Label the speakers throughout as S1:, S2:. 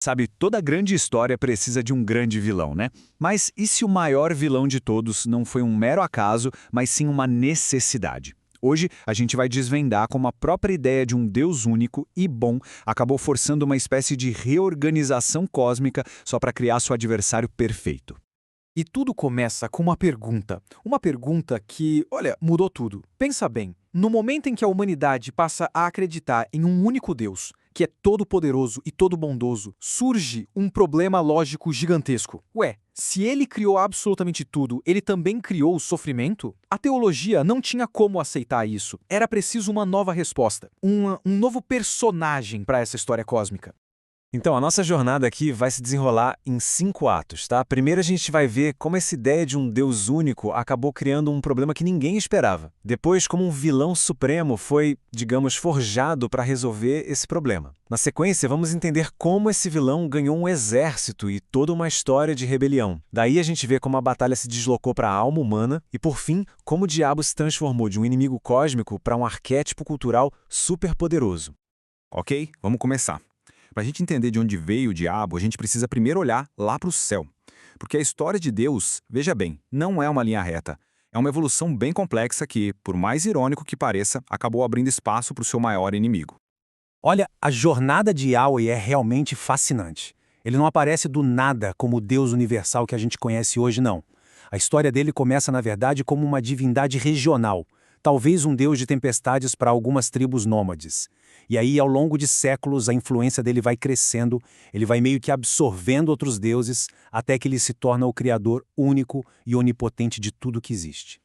S1: Sabe, toda grande história precisa de um grande vilão, né? Mas e se o maior vilão de todos não foi um mero acaso, mas sim uma necessidade? Hoje, a gente vai desvendar como a própria ideia de um Deus único e bom acabou forçando uma espécie de reorganização cósmica só para criar seu adversário perfeito.
S2: E tudo começa com uma pergunta. Uma pergunta que, olha, mudou tudo. Pensa bem, no momento em que a humanidade passa a acreditar em um único Deus, que é todo-poderoso e todo-bondoso, surge um problema lógico gigantesco. Ué, se ele criou absolutamente tudo, ele também criou o sofrimento? A teologia não tinha como aceitar isso. Era preciso uma nova resposta, um novo personagem para essa história cósmica.
S3: Então, a nossa jornada aqui vai se desenrolar em 5 atos, tá? Primeiro a gente vai ver como essa ideia de um Deus único acabou criando um problema que ninguém esperava. Depois, como um vilão supremo foi, digamos, forjado para resolver esse problema. Na sequência, vamos entender como esse vilão ganhou um exército e toda uma história de rebelião. Daí a gente vê como a batalha se deslocou para a alma humana e, por fim, como o diabo se transformou de um inimigo cósmico para um arquétipo cultural superpoderoso.
S4: Ok, vamos começar. Para a gente entender de onde veio o diabo, a gente precisa primeiro olhar lá para o céu. Porque a história de Deus, veja bem, não é uma linha reta. É uma evolução bem complexa que, por mais irônico que pareça, acabou abrindo espaço para o seu maior inimigo.
S5: Olha, a jornada de Yahweh é realmente fascinante. Ele não aparece do nada como o Deus universal que a gente conhece hoje, não. A história dele começa, na verdade, como uma divindade regional, talvez um deus de tempestades para algumas tribos nômades. E aí, ao longo de séculos, a influência dele vai crescendo, ele vai meio que absorvendo outros deuses, até que ele se torna o criador único e onipotente de tudo que existe.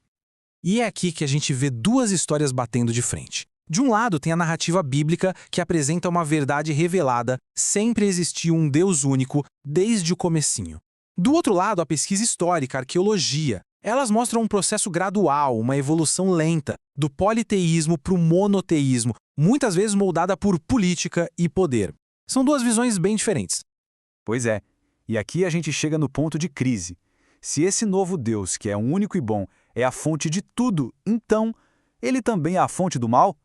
S2: E é aqui que a gente vê duas histórias batendo de frente. De um lado, tem a narrativa bíblica, que apresenta uma verdade revelada: sempre existiu um Deus único, desde o comecinho. Do outro lado, a pesquisa histórica, a arqueologia. Elas mostram um processo gradual, uma evolução lenta, do politeísmo para o monoteísmo, muitas vezes moldada por política e poder. São duas visões bem diferentes.
S1: Pois é, e aqui a gente chega no ponto de crise. Se esse novo Deus, que é único e bom, é a fonte de tudo, então ele também é a fonte do mal?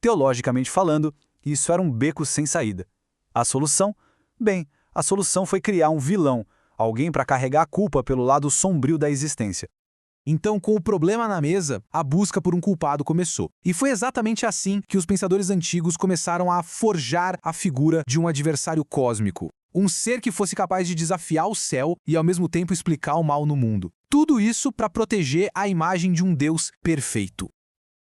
S1: Teologicamente falando, isso era um beco sem saída. A solução? Bem, a solução foi criar um vilão, alguém para carregar a culpa pelo lado sombrio da existência.
S2: Então, com o problema na mesa, a busca por um culpado começou. E foi exatamente assim que os pensadores antigos começaram a forjar a figura de um adversário cósmico. Um ser que fosse capaz de desafiar o céu e, ao mesmo tempo, explicar o mal no mundo. Tudo isso para proteger a imagem de um Deus perfeito.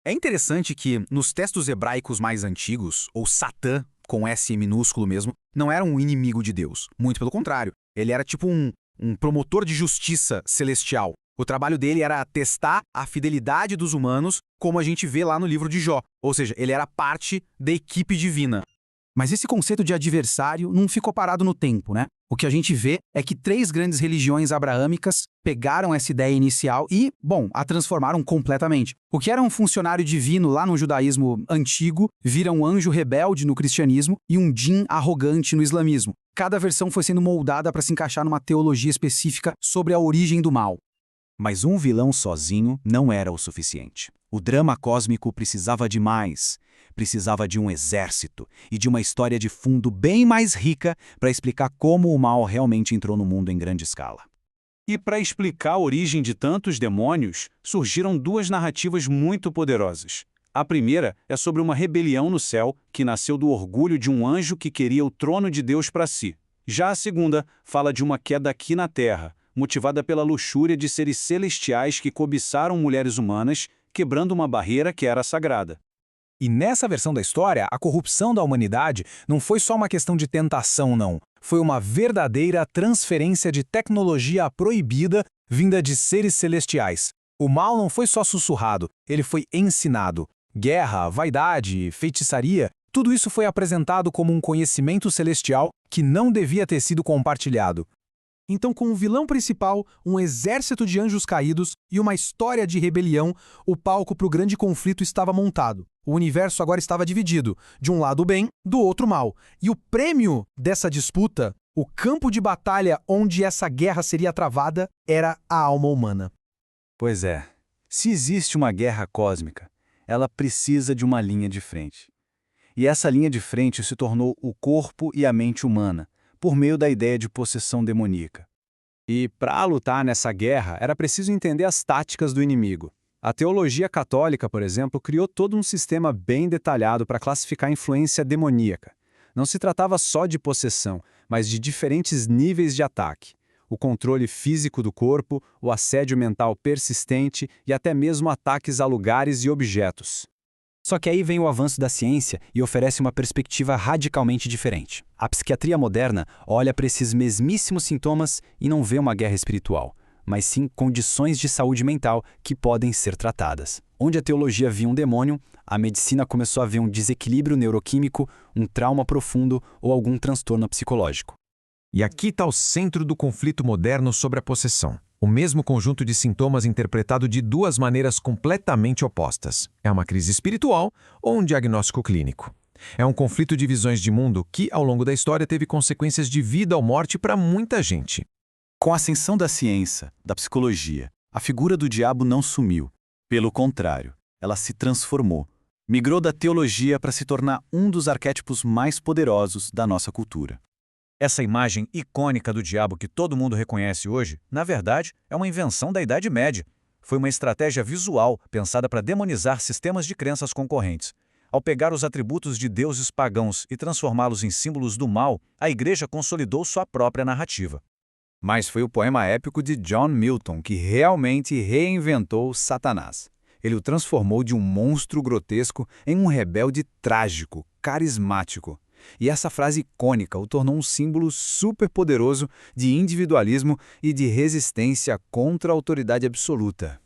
S4: É interessante que, nos textos hebraicos mais antigos, ou Satã, com S minúsculo mesmo, não era um inimigo de Deus. Muito pelo contrário, ele era tipo um promotor de justiça celestial. O trabalho dele era testar a fidelidade dos humanos, como a gente vê lá no livro de Jó. Ou seja, ele era parte da equipe divina.
S6: Mas esse conceito de adversário não ficou parado no tempo, né? O que a gente vê é que 3 grandes religiões abraâmicas pegaram essa ideia inicial e, bom, a transformaram completamente. O que era um funcionário divino lá no judaísmo antigo vira um anjo rebelde no cristianismo e um djinn arrogante no islamismo. Cada versão foi sendo moldada para se encaixar numa teologia específica sobre a origem do mal.
S1: Mas um vilão sozinho não era o suficiente. O drama cósmico precisava de mais. Precisava de um exército e de uma história de fundo bem mais rica para explicar como o mal realmente entrou no mundo em grande escala. E para explicar a origem de tantos demônios, surgiram 2 narrativas muito poderosas. A primeira é sobre uma rebelião no céu que nasceu do orgulho de um anjo que queria o trono de Deus para si. Já a segunda fala de uma queda aqui na terra, motivada pela luxúria de seres celestiais que cobiçaram mulheres humanas, quebrando uma barreira que era sagrada.
S5: E nessa versão da história, a corrupção da humanidade não foi só uma questão de tentação, não. Foi uma verdadeira transferência de tecnologia proibida vinda de seres celestiais. O mal não foi só sussurrado, ele foi ensinado. Guerra, vaidade, feitiçaria, tudo isso foi apresentado como um conhecimento celestial que não devia ter sido compartilhado.
S2: Então, com o vilão principal, um exército de anjos caídos e uma história de rebelião, o palco para o grande conflito estava montado. O universo agora estava dividido, de um lado o bem, do outro o mal. E o prêmio dessa disputa, o campo de batalha onde essa guerra seria travada, era a alma humana.
S1: Pois é, se existe uma guerra cósmica, ela precisa de uma linha de frente. E essa linha de frente se tornou o corpo e a mente humana, por meio da ideia de possessão demoníaca.
S3: E para lutar nessa guerra, era preciso entender as táticas do inimigo. A teologia católica, por exemplo, criou todo um sistema bem detalhado para classificar a influência demoníaca. Não se tratava só de possessão, mas de diferentes níveis de ataque. O controle físico do corpo, o assédio mental persistente e até mesmo ataques a lugares e objetos.
S1: Só que aí vem o avanço da ciência e oferece uma perspectiva radicalmente diferente. A psiquiatria moderna olha para esses mesmíssimos sintomas e não vê uma guerra espiritual, mas sim condições de saúde mental que podem ser tratadas. Onde a teologia via um demônio, a medicina começou a ver um desequilíbrio neuroquímico, um trauma profundo ou algum transtorno psicológico.
S7: E aqui está o centro do conflito moderno sobre a possessão. O mesmo conjunto de sintomas interpretado de duas maneiras completamente opostas. É uma crise espiritual ou um diagnóstico clínico. É um conflito de visões de mundo que, ao longo da história, teve consequências de vida ou morte para muita gente.
S1: Com a ascensão da ciência, da psicologia, a figura do diabo não sumiu. Pelo contrário, ela se transformou. Migrou da teologia para se tornar um dos arquétipos mais poderosos da nossa cultura. Essa imagem icônica do diabo que todo mundo reconhece hoje, na verdade, é uma invenção da Idade Média. Foi uma estratégia visual pensada para demonizar sistemas de crenças concorrentes. Ao pegar os atributos de deuses pagãos e transformá-los em símbolos do mal, a Igreja consolidou sua própria narrativa.
S4: Mas foi o poema épico de John Milton que realmente reinventou Satanás. Ele o transformou de um monstro grotesco em um rebelde trágico, carismático. E essa frase icônica o tornou um símbolo superpoderoso de individualismo e de resistência contra a autoridade absoluta.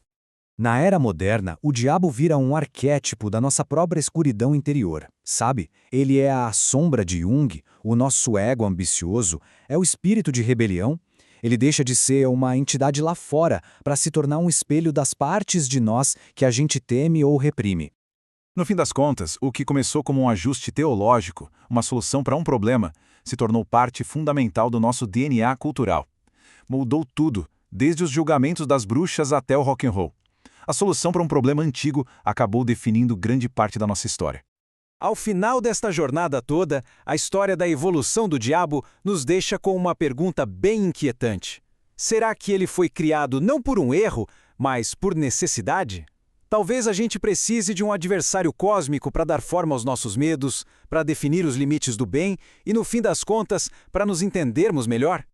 S1: Na era moderna, o diabo vira um arquétipo da nossa própria escuridão interior. Sabe? Ele é a sombra de Jung, o nosso ego ambicioso, é o espírito de rebelião. Ele deixa de ser uma entidade lá fora para se tornar um espelho das partes de nós que a gente teme ou reprime.
S8: No fim das contas, o que começou como um ajuste teológico, uma solução para um problema, se tornou parte fundamental do nosso DNA cultural. Moldou tudo, desde os julgamentos das bruxas até o rock and roll. A solução para um problema antigo acabou definindo grande parte da nossa história.
S3: Ao final desta jornada toda, a história da evolução do diabo nos deixa com uma pergunta bem inquietante. Será que ele foi criado não por um erro, mas por necessidade? Talvez a gente precise de um adversário cósmico para dar forma aos nossos medos, para definir os limites do bem e, no fim das contas, para nos entendermos melhor?